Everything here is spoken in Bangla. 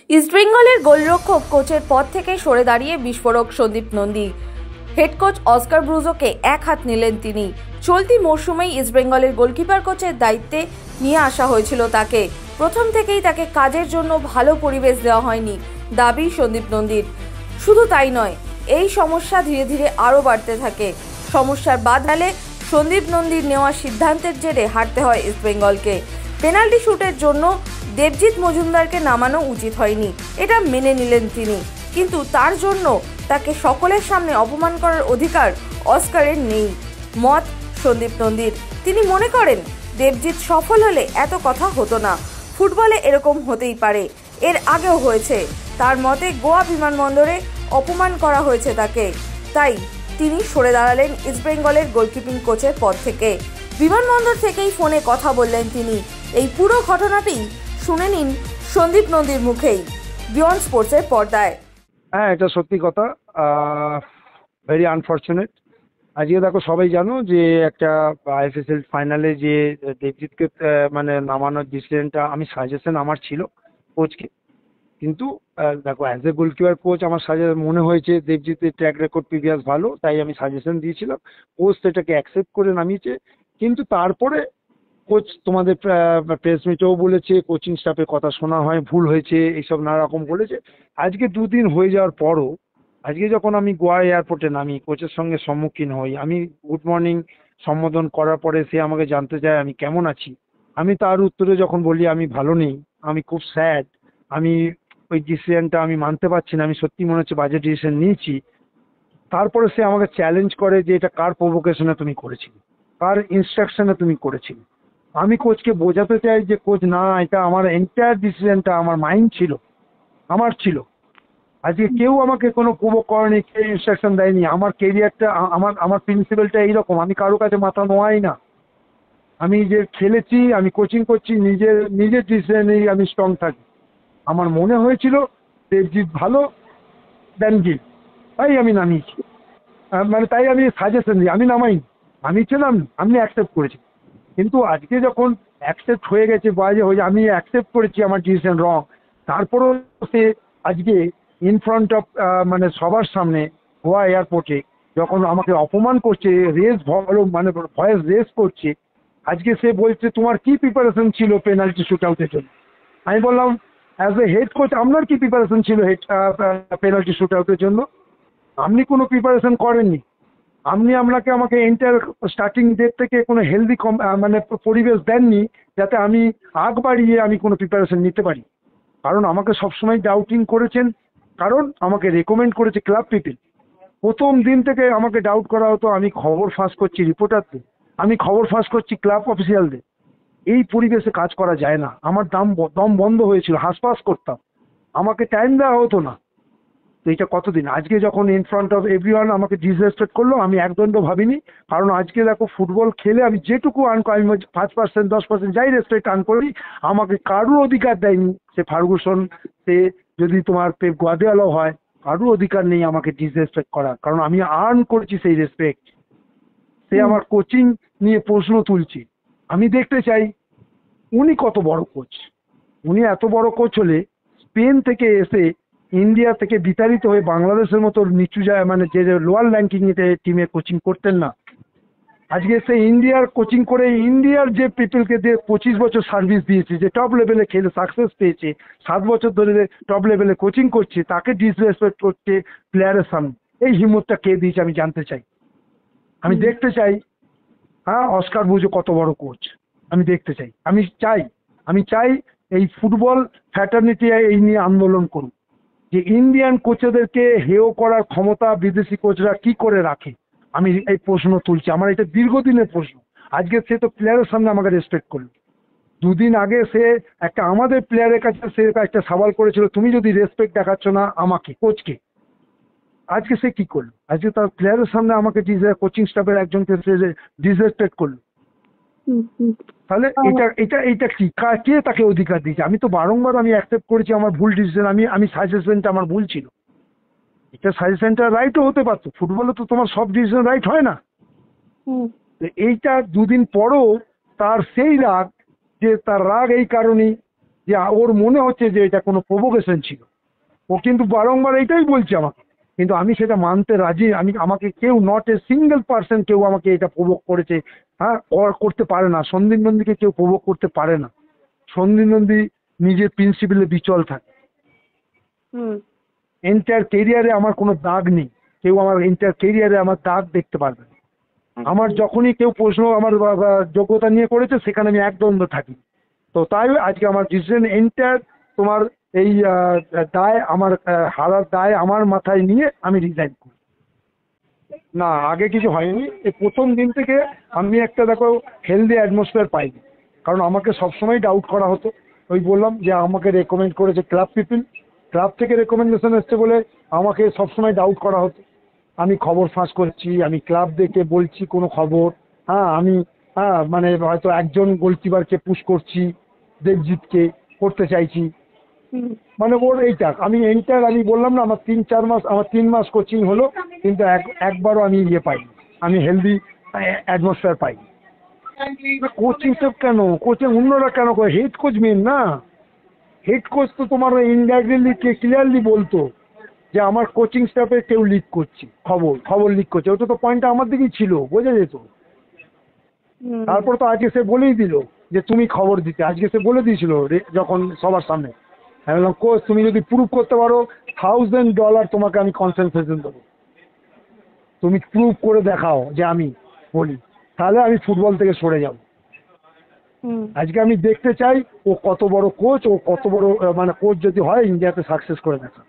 ইস্টবেঙ্গলের গোলরক্ষক কোচের পদ থেকে সরে দাঁড়িয়ে বিস্ফোরক Sandip Nandi. Head coach Oscar ব্রুজোকে এক হাত নিলেন তিনি। চলতি মরশুমেই ইস্টবেঙ্গলের গোলকিপার কোচের দায়িত্বে নিয়ে আসা হয়েছিল তাকে। প্রথম থেকেই তাকে কাজের জন্য ভালো পরিবেশ দেওয়া হয়নি, দাবি সন্দীপ নন্দীর। শুধু তাই নয়, এই সমস্যা ধীরে ধীরে আরও বাড়তে থাকে। সমস্যার বাদলে সন্দীপ নন্দীর নেওয়া সিদ্ধান্তের জেরে হারতে হয় ইস্টবেঙ্গলকে। পেনাল্টি শুটের জন্য দেবজিৎ মজুমদারকে নামানো উচিত হয়নি, এটা মেনে নিলেন তিনি। কিন্তু তার জন্য তাকে সকলের সামনে অপমান করার অধিকার অস্কারের নেই, মত সন্দীপ নন্দীর। তিনি মনে করেন দেবজিৎ সফল হলে এত কথা হতো না। ফুটবলে এরকম হতেই পারে, এর আগেও হয়েছে। তার মতে গোয়া বিমানবন্দরে অপমান করা হয়েছে তাকে, তাই তিনি সরে দাঁড়ালেন ইস্টবেঙ্গলের গোলকিপিং কোচের পদ থেকে। বিমানবন্দর থেকেই ফোনে কথা বললেন তিনি। এই পুরো ঘটনাটি শুনে নিন সন্দীপ নন্দীর মুখেই, বিয়ন্ড স্পোর্টসের পর্দায়। হ্যাঁ, এটা সত্যি কথা। Very unfortunate. আজকে দেখো, সবাই জানো যে একটা আইএফএসএল ফাইনালে যে দেবজিৎকে মানে নামানোর ডিসিশনটা আমি সাজেশন আমার ছিল কোচকে। কিন্তু দেখো, অ্যাজ এ গোলকিপার কোচ আমার মনে হয়েছে দেবজিতের ট্র্যাক রেকর্ড প্রিভিয়াস ভালো, তাই আমি সাজেশন দিয়েছিলাম। কোচ সেটাকে অ্যাকসেপ্ট করে নামিয়েছে। কিন্তু তারপরে কোচ তোমাদের প্রেস মিটেও বলেছে, কোচিং স্টাফের কথা শোনা হয়, ভুল হয়েছে, এইসব নানা রকম বলেছে। আজকে দুদিন হয়ে যাওয়ার পরও আজকে যখন আমি গোয়া এয়ারপোর্টে নামি, কোচের সঙ্গে সম্মুখীন হই, আমি গুড মর্নিং সম্বোধন করার পরে সে আমাকে জানতে চায় আমি কেমন আছি। আমি তার উত্তরে যখন বলি আমি ভালো নেই, আমি খুব স্যাড, আমি ওই ডিসিশনটা আমি মানতে পারছি না, আমি সত্যি মনে হচ্ছে বাজে ডিসিশন নিয়েছি। তারপরে সে আমাকে চ্যালেঞ্জ করে যে এটা কার প্রভোকেশনে তুমি করেছিলে, কার ইনস্ট্রাকশনে তুমি করেছিলে। আমি কোচকে বোঝাতে চাই যে কোচ, না, এটা আমার এন্টায়ার ডিসিশনটা আমার মাইন্ড ছিল, আমার ছিল। আজকে কেউ আমাকে কোনো প্রভোক করেনি, কেউ ইনস্ট্রাকশন দেয়নি। আমার কেরিয়ারটা, আমার প্রিন্সিপালটা এইরকম, আমি কারো কাছে মাথা নোয়াই না। আমি যে খেলেছি, আমি কোচিং করছি, নিজের ডিসিশনেই আমি স্ট্রং থাকি। আমার মনে হয়েছিল দেবজিৎ ভালো দেন গিল, তাই আমি নামিয়েছি। মানে তাই আমি সাজেশন দিই, আমি নামাইনি, আমি ছিলাম, আমি অ্যাকসেপ্ট করেছি। কিন্তু আজকে যখন অ্যাকসেপ্ট হয়ে গেছে, বাজে হয়ে, আমি অ্যাকসেপ্ট করেছি আমার ডিসিশন রং, তারপরেও সে আজকে ইন ফ্রন্ট অফ মানে সবার সামনে গোয়া এয়ারপোর্টে যখন আমাকে অপমান করছে, মানে ভয়েস রেজ করছে, আজকে সে বলছে তোমার কি প্রিপারেশন ছিল পেনাল্টি শুট আউটের জন্য। আমি বললাম, অ্যাজ এ হেড কোচ আপনার কি প্রিপারেশন ছিল পেনাল্টি শুট আউটের জন্য? আপনি কোনো প্রিপারেশন করেননি। আপনি আমাকে এন্টার স্টার্টিং ডেট থেকে কোনো হেলদি মানে পরিবেশ দেননি যাতে আমি আগ বাড়িয়ে আমি কোনো প্রিপারেশন নিতে পারি। কারণ আমাকে সবসময় ডাউটিং করেছেন, কারণ আমাকে রেকমেন্ড করেছে ক্লাব পিপল। প্রথম দিন থেকে আমাকে ডাউট করা হতো। আমি খবর ফাঁস করছি রিপোর্টারদের, আমি খবর ফাঁস করছি ক্লাব অফিসিয়ালদের। এই পরিবেশে কাজ করা যায় না। আমার দম বন্ধ হয়েছিল, হাঁসফাঁস করতাম, আমাকে টাইম দেওয়া হতো না। তো এইটা কতদিন? আজকে যখন ইন ফ্রন্ট অফ এভরিওয়ান আমাকে ডিসরেসপেক্ট করলো, আমি একদণ্ড ভাবিনি। কারণ আজকে দেখো, ফুটবল খেলে আমি যেটুকু আমি 5%, 10% যাই রেসপেক্ট আর্ন করি, আমাকে কারুর অধিকার দেয়নি। সে ফার্গুসন, সে যদি তোমার পেপ গার্দিওলা হয়, কারুর অধিকার নেই আমাকে ডিসরেসপেক্ট করার। কারণ আমি আর্ন করেছি সেই রেসপেক্ট। সে আমার কোচিং নিয়ে প্রশ্ন তুলছে। আমি দেখতে চাই উনি কত বড় কোচ। উনি এত বড় কোচ হলে স্পেন থেকে এসে ইন্ডিয়া থেকে বিতাড়িত হয়ে বাংলাদেশের মতো নিচু যায়, মানে যে লোয়ার র্যাঙ্কিং এতে টিমে কোচিং করতেন না। আজকে সে ইন্ডিয়ার কোচিং করে ইন্ডিয়ার যে পিপলকে দিয়ে 25 বছর সার্ভিস দিয়েছে, যে টপ লেভেলে খেলে সাকসেস পেয়েছে, 7 বছর ধরে টপ লেভেলে কোচিং করছে, তাকে ডিসরেসপেক্ট করছে প্লেয়ারের সামনে। এই হিম্মতটা কে দিয়েছে আমি জানতে চাই। আমি দেখতে চাই, হ্যাঁ, অস্কার ব্রুজো কত বড় কোচ আমি দেখতে চাই। আমি চাই এই ফুটবল ফ্র্যাটার্নিটি এই নিয়ে আন্দোলন করুন, যে ইন্ডিয়ান কোচদেরকে হেয় করার ক্ষমতা বিদেশি কোচরা কি করে রাখে। আমি এই প্রশ্ন তুলছি, আমার এটা দীর্ঘদিনের প্রশ্ন। আজকে সে তো প্লেয়ারের সামনে আমাকে রেসপেক্ট করলো। দুদিন আগে সে আমাদের প্লেয়ারের কাছে সে একটা সওয়াল করেছিল, তুমি যদি রেসপেক্ট দেখাচ্ছ না আমাকে, কোচকে। আজকে সে কি করলো? আজকে তার প্লেয়ারের সামনে আমাকে কোচিং স্টাফের একজনকে সে ডিসরেসপেক্ট করলো। তাহলে এটা কি, কে তাকে অধিকার দিয়েছে? আমি তো বারংবার আমি অ্যাকসেপ্ট করেছি আমার ভুল ডিসিশন, আমি সাজেশনটা আমার ভুল ছিল। এটা সাজেশনটা রাইটও হতে পারতো। ফুটবলে তো তোমার সব ডিসিশন রাইট হয় না। এইটা দুদিন পরও তার সেই রাগ, যে তার রাগ এই কারণেই যে ওর মনে হচ্ছে যে এটা কোনো প্রভোকেশন ছিল। ও কিন্তু বারংবার এইটাই বলছে আমাকে, কিন্তু আমি সেটা মানতে রাজি। আমাকে কেউ, নট এ সিঙ্গেল পার্সন কেউ আমাকে এটা প্রভোগ করেছে, হ্যাঁ, করতে পারে না। সন্দীপ নন্দীকে কেউ প্রভোগ করতে পারে না। সন্দীপ নন্দী নিজের প্রিন্সিপালে বিচল থাকে। হুম। এন্টায়ার কেরিয়ারে আমার কোনো দাগ নেই, কেউ আমার এন্টায়ার কেরিয়ারে আমার দাগ দেখতে পারবে না। আমার যখনই কেউ প্রশ্ন আমার যোগ্যতা নিয়ে করেছে সেখানে আমি একদ্বন্দ্ব থাকি। তো তাই আজকে আমার ডিসিশন এন্টায়ার তোমার এই দায়, আমার হারার দায় আমার মাথায় নিয়ে আমি রিজাইন করি। না, আগে কিছু হয়নি। এই প্রথম দিন থেকে আমি একটা দেখো হেলদি অ্যাটমসফিয়ার পাইনি, কারণ আমাকে সবসময় ডাউট করা হতো। ওই বললাম যে আমাকে রেকমেন্ড করেছে ক্লাব পিপল, ক্লাব থেকে রেকমেন্ডেশন এসছে বলে আমাকে সবসময় ডাউট করা হতো। আমি খবর ফাঁস করছি, আমি ক্লাব দেখে বলছি কোনো খবর, হ্যাঁ আমি, হ্যাঁ মানে হয়তো একজন গোলকিপারকে পুশ করছি, দেবজিৎকে করতে চাইছি, মানে ওর এইটা। আমি আমি বললাম না, আমার 3-4 মাস, আমার 3 মাস কোচিং হলো, কিন্তু একবারও আমি পাইনি, আমি হেলদি অ্যাটমসফিয়ার পাইনি। কোচিং স্টাফ কেন, কোচিং অন্যরা কেন করে, হেড কোচ মেন না। হেড কোচ তো তোমার ইনডাইরেক্টলি ক্লিয়ারলি বলতো যে আমার কোচিং স্টাফে কেউ লিক করছে, খবর লিক করছে। ওটা তো পয়েন্টটা আমার দিকেই ছিল, বোঝা যেত। তারপর তো আজকে সে বলেই দিল যে তুমি খবর দিতে, আজকে সে বলে দিয়েছিল যখন সবার সামনে। আমি বললাম কোচ, তুমি যদি প্রুভ করতে পারো $1000 তোমাকে আমি কনসেশন দেবো। তুমি প্রুভ করে দেখাও যে আমি বলি, তাহলে আমি ফুটবল থেকে সরে যাব। আজকে আমি দেখতে চাই ও কত বড় কোচ, ও কত বড় মানে কোচ যদি হয় ইন্ডিয়াতে সাকসেস করে দেখা।